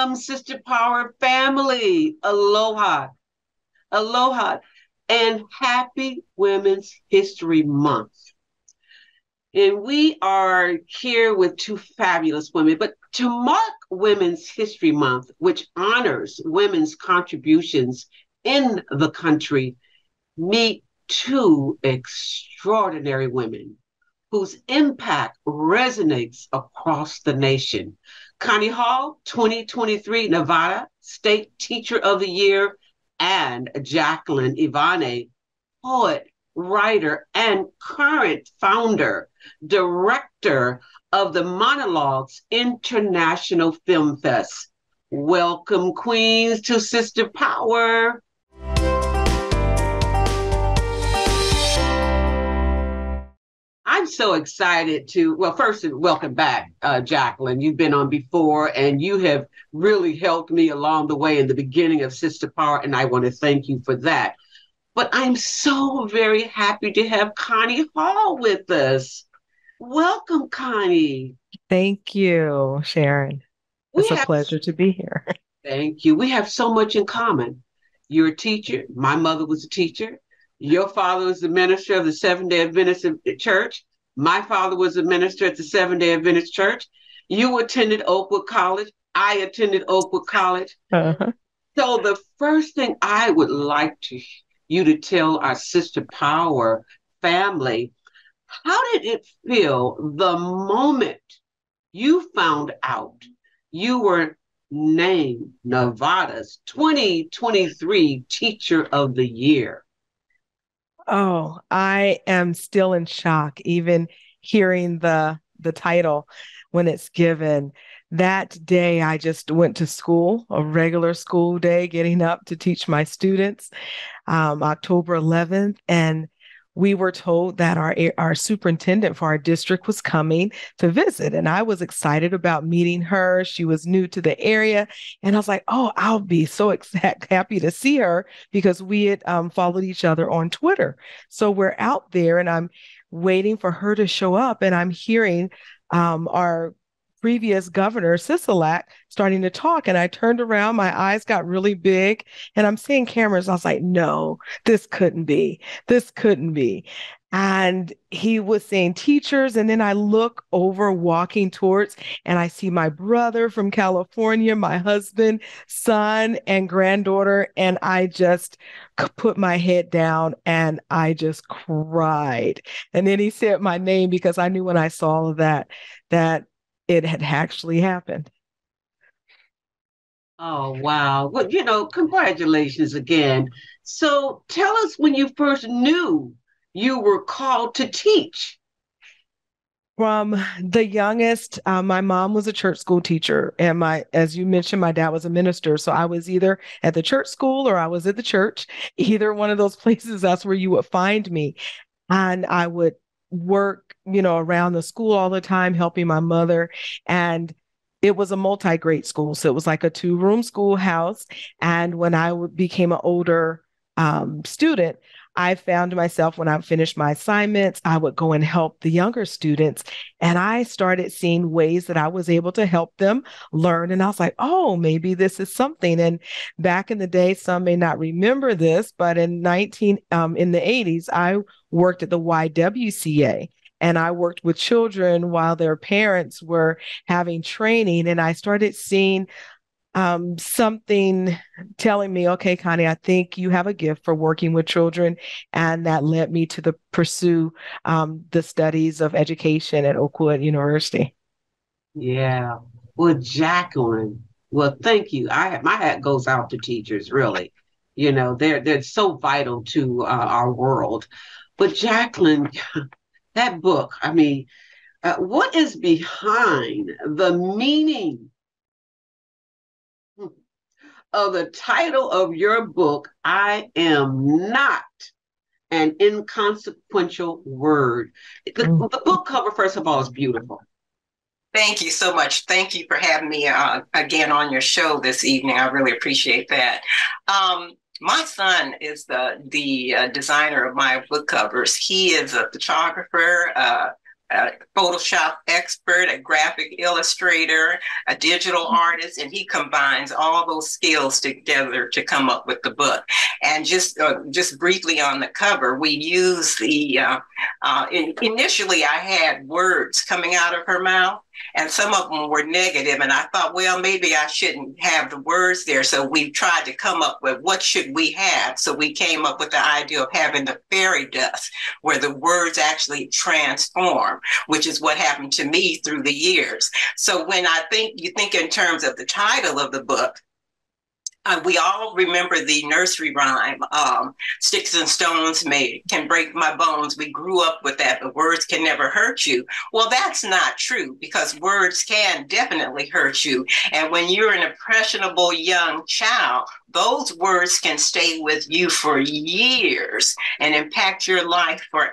Welcome, Sister Power family. Aloha, aloha, and happy Women's History Month. And we are here with two fabulous women. But to mark Women's History Month, which honors women's contributions in the country, meet two extraordinary women whose impact resonates across the nation. Connie Hall, 2023 Nevada State Teacher of the Year, and Jacalyn Eyvonne, poet, writer, and current founder, director of the Monologues International Film Fest. Welcome, Queens, to Sister Power. I'm so excited to, well, first, welcome back, Jacalyn. You've been on before, and you have really helped me along the way in the beginning of Sister Power, and I want to thank you for that. But I'm so very happy to have Connie Hall with us. Welcome, Connie. Thank you, Sharon. We It's a have, pleasure to be here. thank you. We have so much in common. You're a teacher. My mother was a teacher. Your father was the minister of the Seventh-day Adventist Church. My father was a minister at the Seventh-day Adventist Church. You attended Oakwood College. I attended Oakwood College. Uh-huh. So the first thing I would like you to tell our Sister Power family, how did it feel the moment you found out you were named Nevada's 2023 Teacher of the Year? Oh, I am still in shock, even hearing the title when it's given. That day, I just went to school, a regular school day, getting up to teach my students, October 11th, and we were told that our superintendent for our district was coming to visit, and I was excited about meeting her. She was new to the area, and I was like, "Oh, I'll be so happy to see her," because we had followed each other on Twitter. So we're out there, and I'm waiting for her to show up, and I'm hearing our previous governor, Sisolak, starting to talk. And I turned around, my eyes got really big, and I'm seeing cameras. I was like, no, this couldn't be. This couldn't be. And he was saying teachers. And then I look over walking towards, and I see my brother from California, my husband, son, and granddaughter. And I just put my head down and I just cried. And then he said my name because I knew when I saw all of that it had actually happened. Oh, wow. Well, congratulations again. So tell us when you first knew you were called to teach. From the youngest, my mom was a church school teacher, and as you mentioned, my dad was a minister. So I was either at the church school or I was at the church. Either one of those places, that's where you would find me. And I would work, around the school all the time, helping my mother. And it was a multi-grade school. So it was like a two-room schoolhouse. And when I became an older student, I found myself when I finished my assignments, I would go and help the younger students. And I started seeing ways that I was able to help them learn. And I was like, oh, maybe this is something. And back in the day, some may not remember this, but in the 80s, I worked at the YWCA. And I worked with children while their parents were having training. And I started seeing something telling me, okay, Connie, I think you have a gift for working with children. And that led me to pursue the studies of education at Oakwood University. Yeah. Well, Jacalyn, well, thank you. My hat goes out to teachers, really. They're so vital to our world. But Jacalyn, that book, I mean, what is behind the meaning of the title of your book, I Am Not an Inconsequential Word? The book cover, first of all, is beautiful. Thank you so much. Thank you for having me again on your show this evening. I really appreciate that. My son is the designer of my book covers. He is a photographer, a Photoshop expert, a graphic illustrator, a digital artist, and he combines all those skills together to come up with the book. And just briefly on the cover, we use initially I had words coming out of her mouth, and some of them were negative, and I thought, well, maybe I shouldn't have the words there. So we tried to come up with what should we have. So we came up with the idea of having the fairy dust, where the words actually transform, which is what happened to me through the years. So when you think in terms of the title of the book, we all remember the nursery rhyme, sticks and stones can break my bones. We grew up with that, but words can never hurt you. Well, that's not true, because words can definitely hurt you. And when you're an impressionable young child, those words can stay with you for years and impact your life for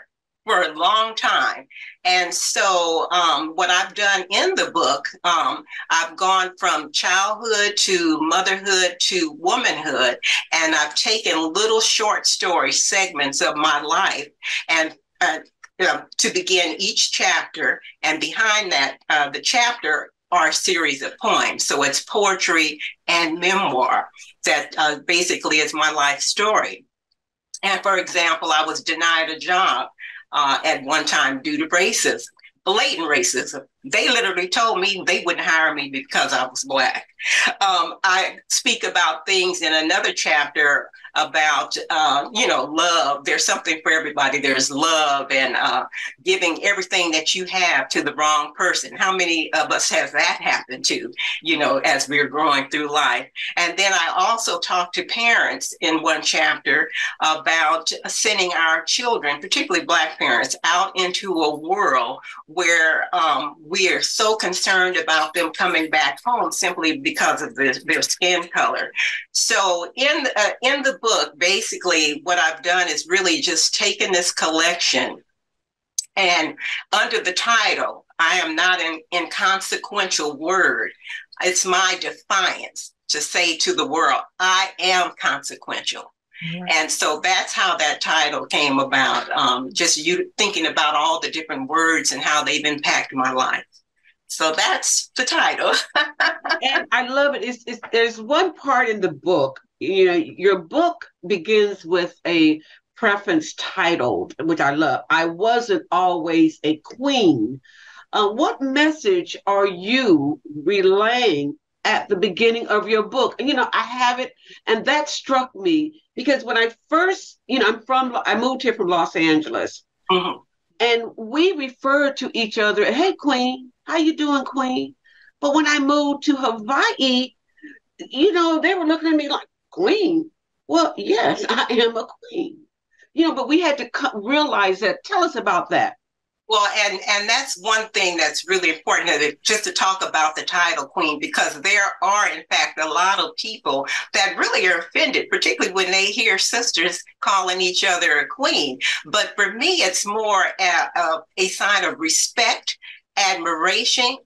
a long time. And so what I've done in the book, I've gone from childhood to motherhood to womanhood, and I've taken little short story segments of my life and to begin each chapter. And behind that, the chapter are a series of poems. So it's poetry and memoir that basically is my life story. And for example, I was denied a job at one time due to racism, blatant racism. They literally told me they wouldn't hire me because I was Black. I speak about things in another chapter about, love. There's something for everybody. There's love and giving everything that you have to the wrong person. How many of us has that happened to, as we're growing through life? And then I also talk to parents in one chapter about sending our children, particularly Black parents, out into a world where we are so concerned about them coming back home simply because of their skin color. So in the book, basically what I've done is really just taken this collection, and under the title, I am not an inconsequential word. It's my defiance to say to the world, I am consequential. Yeah. And so that's how that title came about. Just you thinking about all the different words and how they've impacted my life. So that's the title. And I love it. There's one part in the book, your book begins with a preface titled, which I love, I Wasn't Always a Queen. What message are you relaying at the beginning of your book? And, I have it, and that struck me because when I first, I moved here from Los Angeles, mm-hmm. and we referred to each other, hey, Queen, how you doing, Queen? But when I moved to Hawaii, they were looking at me like, Queen? Well, yes, I am a queen. But we had to realize that. Tell us about that. Well, and that's one thing that's really important, just to talk about the title Queen, because there are, in fact, a lot of people that really are offended, particularly when they hear sisters calling each other a queen. But for me, it's more a sign of respect, admiration.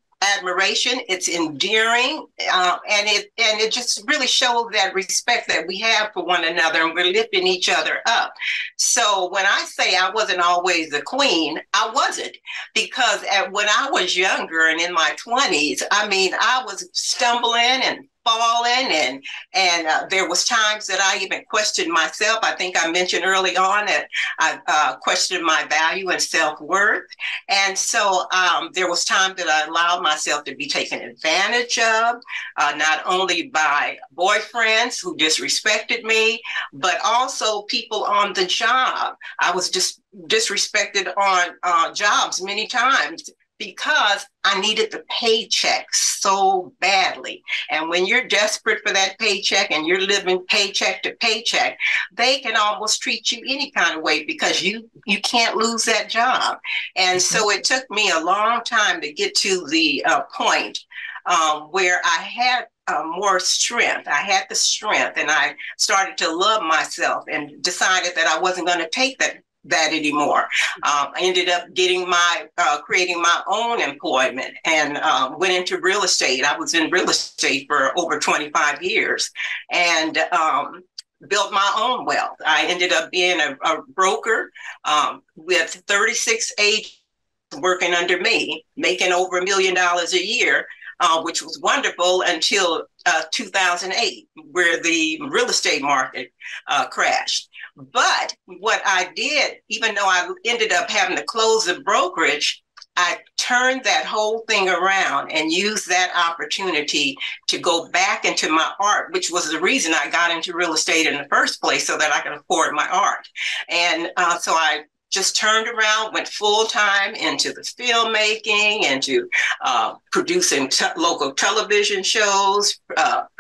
It's endearing, and it just really shows that respect that we have for one another, and we're lifting each other up. So when I say I wasn't always a queen, I wasn't, because when I was younger and in my 20s, I was stumbling and falling, and there was times that I even questioned myself. I think I mentioned early on that I questioned my value and self-worth. And so there was time that I allowed myself to be taken advantage of, not only by boyfriends who disrespected me, but also people on the job. I was just disrespected on jobs many times, because I needed the paycheck so badly. And when you're desperate for that paycheck and you're living paycheck to paycheck, they can almost treat you any kind of way because you can't lose that job. And so it took me a long time to get to the point where I had more strength. I had the strength, and I started to love myself and decided that I wasn't going to take that anymore. I ended up creating my own employment and went into real estate. I was in real estate for over 25 years and built my own wealth. I ended up being a broker with 36 agents working under me, making over $1 million a year, which was wonderful until 2008, where the real estate market crashed. But what I did, even though I ended up having to close the brokerage, I turned that whole thing around and used that opportunity to go back into my art, which was the reason I got into real estate in the first place, so that I could afford my art. And so I just turned around, went full time into the filmmaking, into producing local television shows,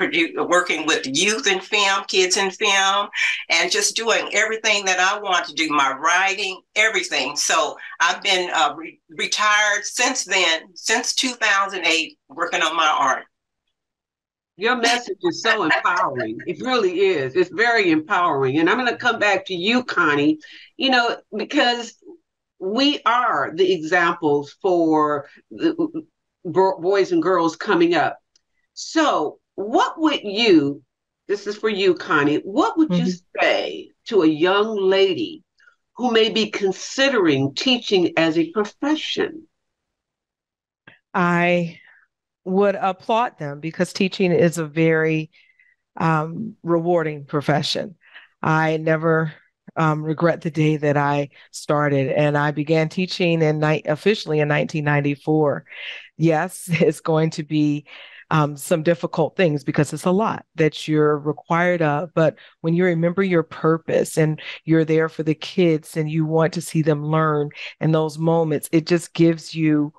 working with youth in film, kids in film, and just doing everything that I want to do, my writing, everything. So I've been retired since then, since 2008, working on my art. Your message is so empowering. It really is. It's very empowering. And I'm going to come back to you, Connie, because we are the examples for the boys and girls coming up. So what would you, this is for you, Connie, what would you say to a young lady who may be considering teaching as a profession? I would applaud them because teaching is a very rewarding profession. I never regret the day that I started, and I began teaching officially in 1994. Yes, it's going to be some difficult things because it's a lot that you're required of. But when you remember your purpose and you're there for the kids and you want to see them learn in those moments, it just gives you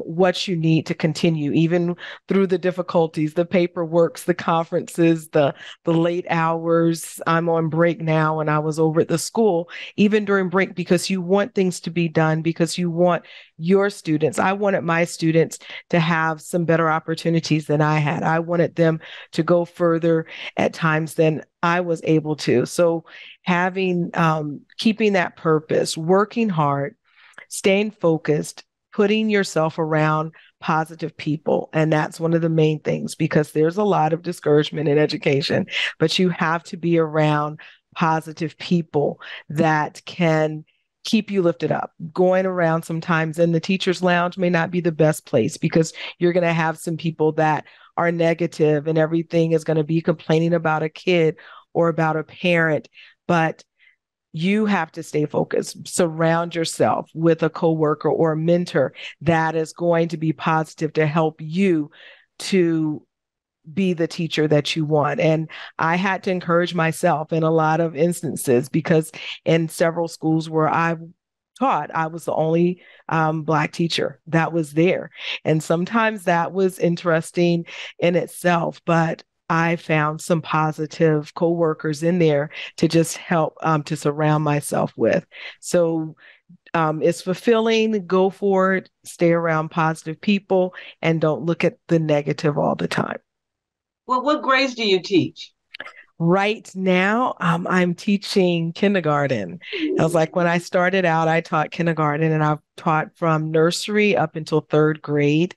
what you need to continue, even through the difficulties, the paperworks, the conferences, the late hours. I'm on break now, and I was over at the school, even during break, because you want things to be done, because you want your students. I wanted my students to have some better opportunities than I had. I wanted them to go further at times than I was able to. So having, keeping that purpose, working hard, staying focused, putting yourself around positive people. And that's one of the main things, because there's a lot of discouragement in education, but you have to be around positive people that can keep you lifted up. Going around sometimes in the teacher's lounge may not be the best place, because you're going to have some people that are negative and everything is going to be complaining about a kid or about a parent. But you have to stay focused. Surround yourself with a coworker or a mentor that is going to be positive to help you to be the teacher that you want. And I had to encourage myself in a lot of instances, because in several schools where I taught, I was the only Black teacher that was there. And sometimes that was interesting in itself, but I found some positive coworkers in there to just help to surround myself with. So it's fulfilling. Go for it. Stay around positive people and don't look at the negative all the time. Well, what grades do you teach? Right now, I'm teaching kindergarten. I was like, when I started out, I taught kindergarten, and I've taught from nursery up until third grade.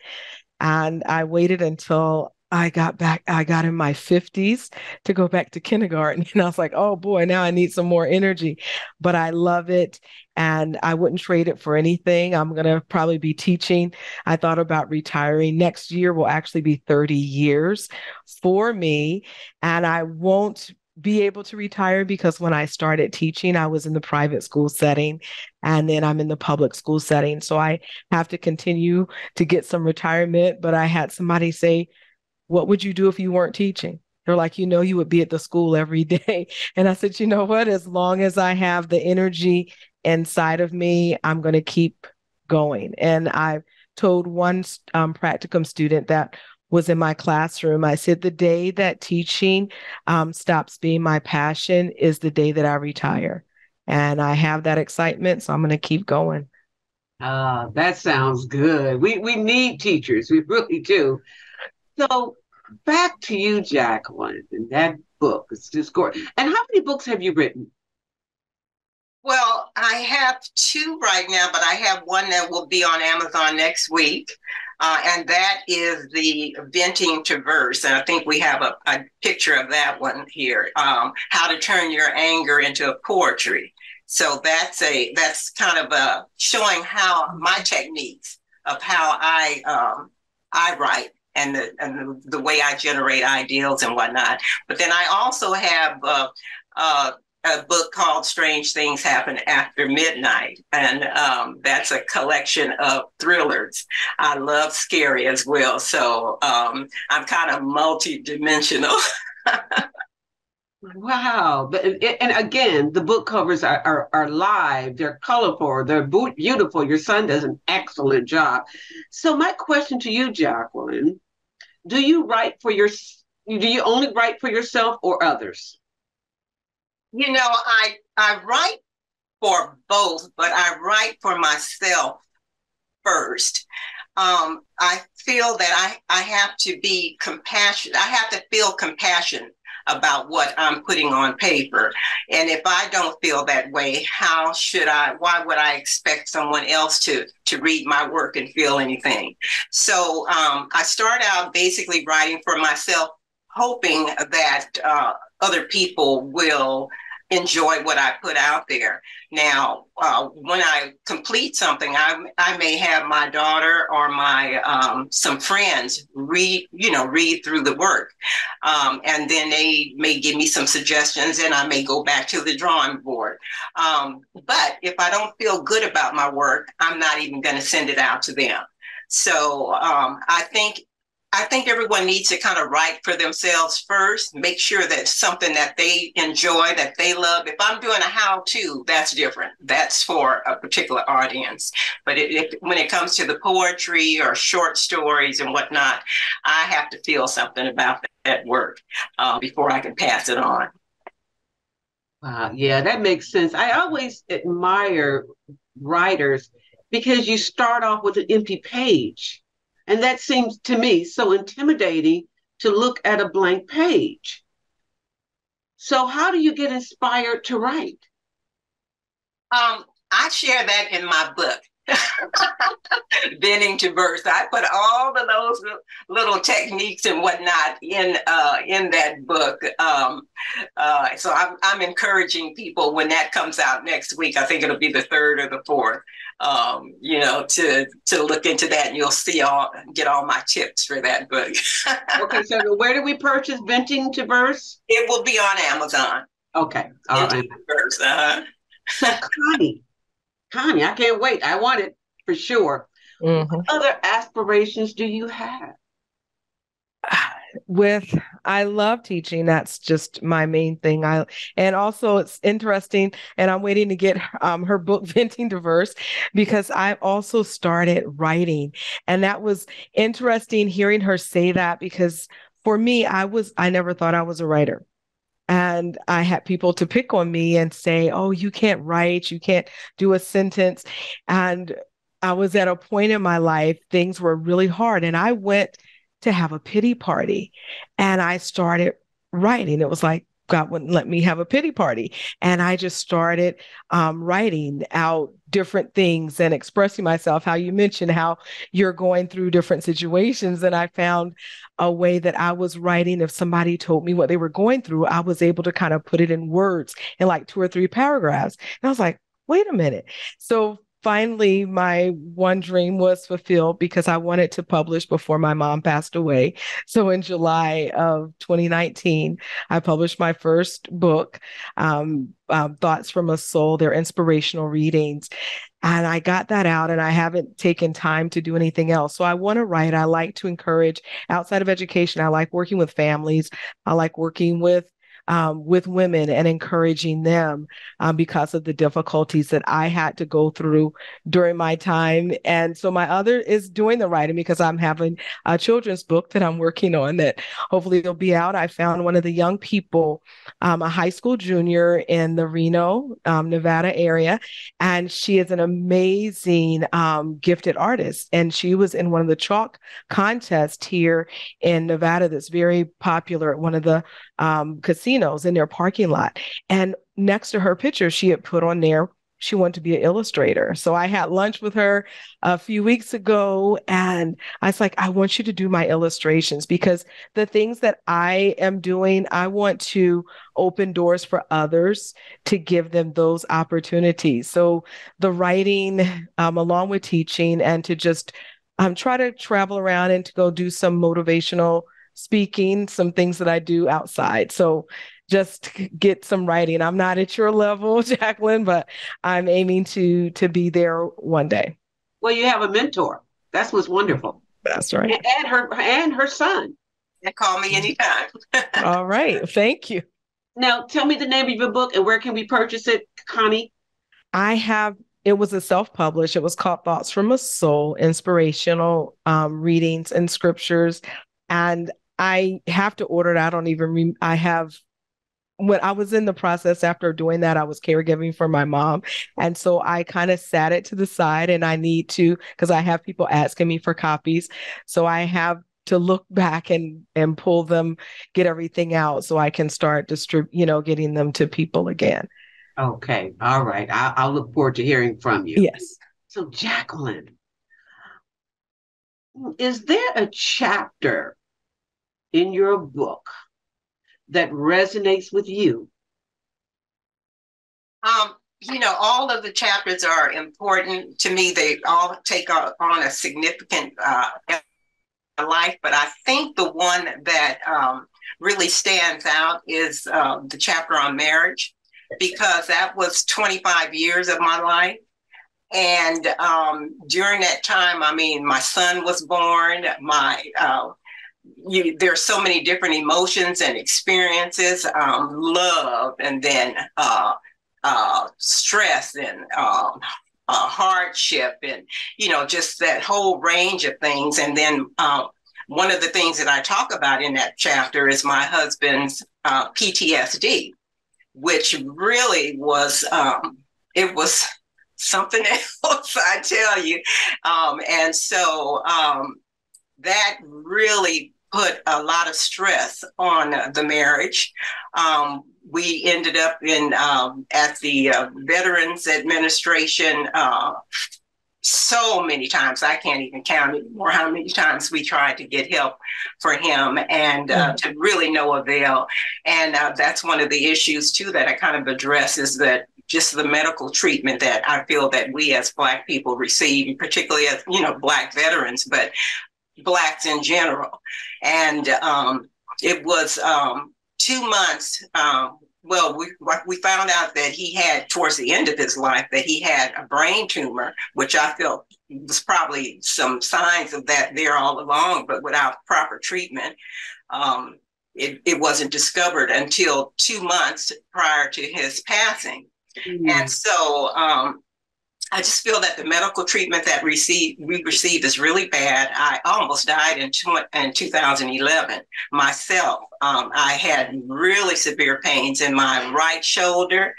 And I waited until I got in my 50s to go back to kindergarten. And I was like, oh boy, now I need some more energy. But I love it. And I wouldn't trade it for anything. I'm going to probably be teaching. I thought about retiring. Next year will actually be 30 years for me. And I won't be able to retire, because when I started teaching, I was in the private school setting, and then I'm in the public school setting. So I have to continue to get some retirement. But I had somebody say, what would you do if you weren't teaching? They're like, you would be at the school every day. And I said, you know what? As long as I have the energy inside of me, I'm going to keep going. And I told one practicum student that was in my classroom, I said, the day that teaching stops being my passion is the day that I retire. And I have that excitement, so I'm going to keep going. That sounds good. We need teachers. We really do. So back to you, Jacalyn, and that book. It's just gorgeous. And how many books have you written? Well, I have 2 right now, but I have one that will be on Amazon next week. And that is the Venting to Verse. And I think we have a picture of that one here. How to turn your anger into a poetry. So that's kind of showing how my techniques of how I write and the way I generate ideals and whatnot. But then I also have a book called Strange Things Happen After Midnight. And that's a collection of thrillers. I love scary as well. So I'm kind of multi-dimensional. Wow. And again, the book covers are live, they're colorful, they're beautiful. Your son does an excellent job. So my question to you, Jacalyn, do you only write for yourself or others? You know, I write for both, but I write for myself first. I feel that I have to be compassionate. I have to feel compassion about what I'm putting on paper. And if I don't feel that way, why would I expect someone else to read my work and feel anything? So I start out basically writing for myself, hoping that other people will enjoy what I put out there. Now, when I complete something, I may have my daughter or my some friends read through the work, and then they may give me some suggestions, and I may go back to the drawing board. But if I don't feel good about my work, I'm not even going to send it out to them. So I think everyone needs to kind of write for themselves first, make sure that it's something that they enjoy, that they love. If I'm doing a how-to, that's different. That's for a particular audience. But when it comes to the poetry or short stories and whatnot, I have to feel something about that work before I can pass it on. Wow, yeah, that makes sense. I always admire writers because you start off with an empty page. And that seems to me so intimidating to look at a blank page. So how do you get inspired to write? I share that in my book, Bending to Verse. I put all of those little techniques and whatnot in that book. So I'm encouraging people when that comes out next week. I think it'll be the 3rd or the 4th. To look into that, and you'll get all my tips for that book. Okay, so where do we purchase Bending to Verse? It will be on Amazon. Okay, all right. Verse, So Connie, I can't wait. I want it for sure. Mm-hmm. What other aspirations do you have? I love teaching. That's just my main thing. And also it's interesting, and I'm waiting to get her book Venting Diverse, because I've also started writing, and that was interesting hearing her say that, because for me, I never thought I was a writer. And I had people to pick on me and say, oh, you can't write, you can't do a sentence. And I was at a point in my life, things were really hard. And I went to have a pity party and I started writing. It was like God wouldn't let me have a pity party. And I just started writing out different things and expressing myself, how you mentioned how you're going through different situations. And I found a way that I was writing. If somebody told me what they were going through, I was able to kind of put it in words in like 2 or 3 paragraphs. And I was like, wait a minute. So finally, my one dream was fulfilled, because I wanted to publish before my mom passed away. So in July of 2019, I published my first book, Thoughts from a Soul. They're inspirational readings. And I got that out, and I haven't taken time to do anything else. So I want to write. I like to encourage outside of education. I like working with families. I like working with women and encouraging them because of the difficulties that I had to go through during my time. And so my other is doing the writing, because I'm having a children's book that I'm working on that hopefully will be out. I found one of the young people, a high school junior in the Reno, Nevada area, and she is an amazing gifted artist. And she was in one of the chalk contests here in Nevada that's very popular at one of the casinos in their parking lot. And next to her picture, she had put on there, she wanted to be an illustrator. So I had lunch with her a few weeks ago, and I was like, I want you to do my illustrations, because the things that I am doing, I want to open doors for others to give them those opportunities. So the writing, along with teaching, and to just try to travel around and to go do some motivational speaking, some things that I do outside. So just get some writing. I'm not at your level, Jacalyn, but I'm aiming to be there one day. Well, you have a mentor. That's what's wonderful. That's right. And her son. And call me anytime. All right. Thank you. Now, tell me the name of your book and where can we purchase it, Connie? It was a self-published. It was called Thoughts from a Soul, Inspirational Readings and Scriptures. And I have to order it. I don't even, when I was in the process after doing that, I was caregiving for my mom. And so I kind of sat it to the side, and I need to, because I have people asking me for copies. So I have to look back and pull them, get everything out so I can start getting them to people again. Okay. All right. I'll look forward to hearing from you. Yes. So, Jacalyn, is there a chapter in your book that resonates with you? All of the chapters are important to me. They all take on a significant life, but I think the one that really stands out is the chapter on marriage, because that was 25 years of my life. And during that time, my son was born. There's so many different emotions and experiences, love, and then stress, and hardship, and just that whole range of things. And then one of the things that I talk about in that chapter is my husband's PTSD, which really was it was something else, I tell you. And so that really put a lot of stress on the marriage. We ended up at the Veterans Administration so many times. I can't even count anymore how many times we tried to get help for him, and to really no avail. And that's one of the issues too that I kind of address, is that just the medical treatment that I feel that we as Black people receive, particularly as Black veterans, but Blacks in general. And it was 2 months. We found out that he had, towards the end of his life, that he had a brain tumor, which I felt was probably some signs of that there all along, but without proper treatment, it wasn't discovered until 2 months prior to his passing. Mm-hmm. And so I just feel that the medical treatment that we received is really bad. I almost died in 2011 myself. I had really severe pains in my right shoulder,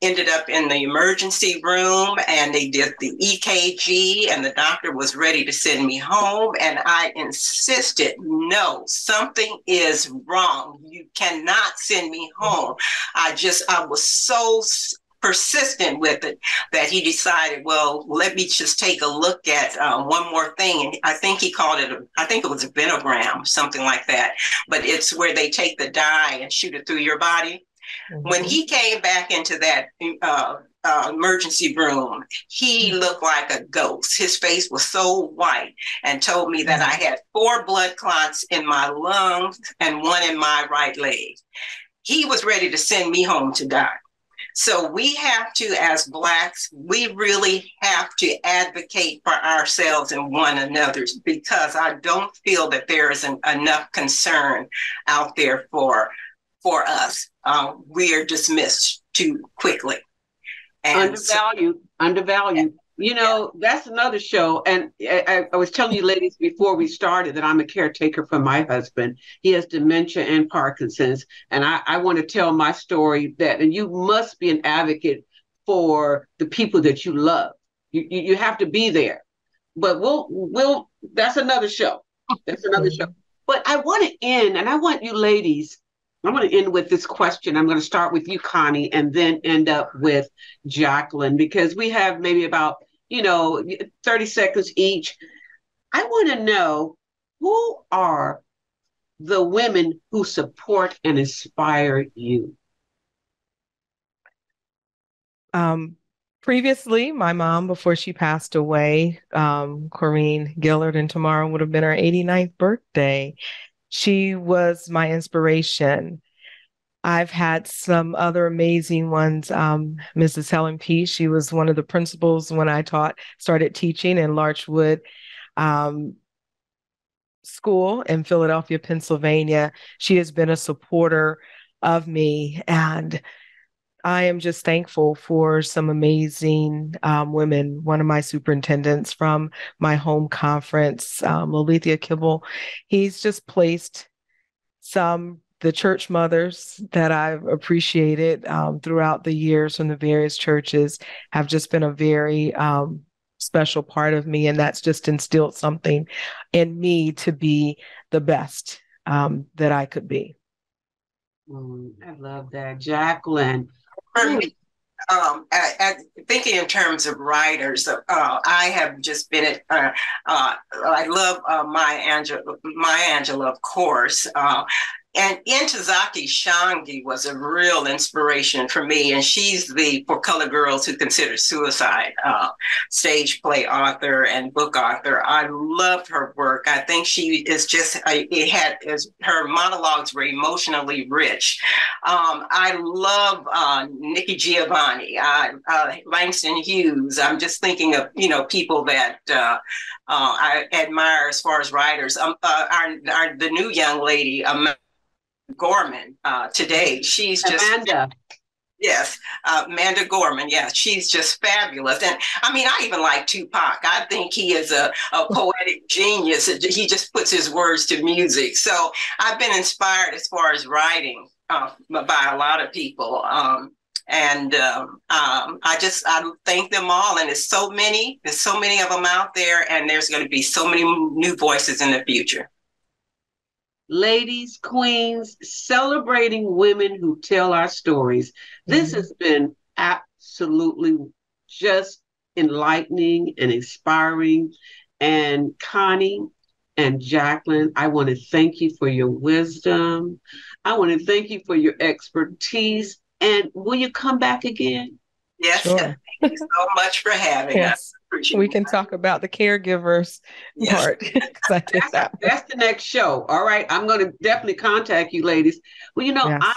ended up in the emergency room, and they did the EKG, and the doctor was ready to send me home. And I insisted, no, something is wrong. You cannot send me home. I was so persistent with it that he decided, well, let me just take a look at one more thing. And I think he called it, I think it was a venogram, something like that. But it's where they take the dye and shoot it through your body. Mm-hmm. When he came back into that emergency room, he looked like a ghost. His face was so white, and told me that I had 4 blood clots in my lungs and 1 in my right leg. He was ready to send me home to die. So we have to, as Blacks, we really have to advocate for ourselves and one another, because I don't feel that there is enough concern out there for us. We are dismissed too quickly. And undervalued. That's another show. And I was telling you ladies before we started that I'm a caretaker for my husband. He has dementia and Parkinson's. And I want to tell my story and you must be an advocate for the people that you love. You have to be there. But that's another show. That's another show. But I want to end, and I want you ladies, I'm going to end with this question. I'm going to start with you, Connie, and then end up with Jacalyn, because we have maybe about, 30 seconds each. I want to know, who are the women who support and inspire you? Previously, my mom, before she passed away, Corrine Gillard, and tomorrow would have been her 89th birthday. She was my inspiration. I've had some other amazing ones. Mrs. Helen P. She was one of the principals when I started teaching in Larchwood School in Philadelphia, Pennsylvania. She has been a supporter of me, and I am just thankful for some amazing women. One of my superintendents from my home conference, Lolithia Kibble, he's just placed the church mothers that I've appreciated throughout the years from the various churches have just been a very special part of me. And that's just instilled something in me to be the best that I could be. I love that. Jacalyn. For me, thinking in terms of writers, I have just been I love Maya Angelou, of course. And Ntozake Shange was a real inspiration for me. And she's for colored girls who consider suicide, stage play author and book author. I loved her work. I think she is just, her monologues were emotionally rich. I love Nikki Giovanni, Langston Hughes. I'm just thinking of, people that I admire as far as writers. The new young lady, Gorman, today. She's just Amanda. Yes, Amanda Gorman. Yeah, she's just fabulous. And I mean, I even like Tupac. I think he is a poetic genius. He just puts his words to music. So I've been inspired as far as writing by a lot of people. I thank them all. And there's so many of them out there, and there's going to be so many new voices in the future. Ladies, queens, celebrating women who tell our stories. This has been absolutely just enlightening and inspiring. And Connie and Jacalyn, I want to thank you for your wisdom. I want to thank you for your expertise. And will you come back again? Yes, sure. Thank you so much for having us. We can talk about the caregivers part. That's the next show. All right. I'm going to definitely contact you, ladies. Well, I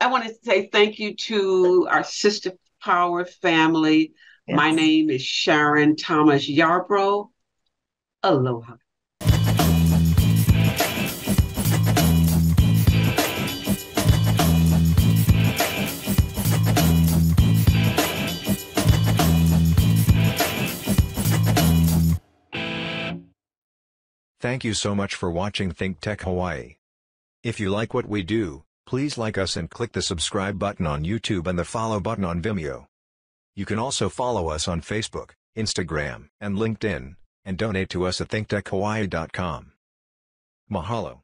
want to say thank you to our Sister Power family. Yes. My name is Sharon Yarbrough. Aloha. Thank you so much for watching ThinkTech Hawaii. If you like what we do, please like us and click the subscribe button on YouTube and the follow button on Vimeo. You can also follow us on Facebook, Instagram, and LinkedIn, and donate to us at thinktechhawaii.com. Mahalo.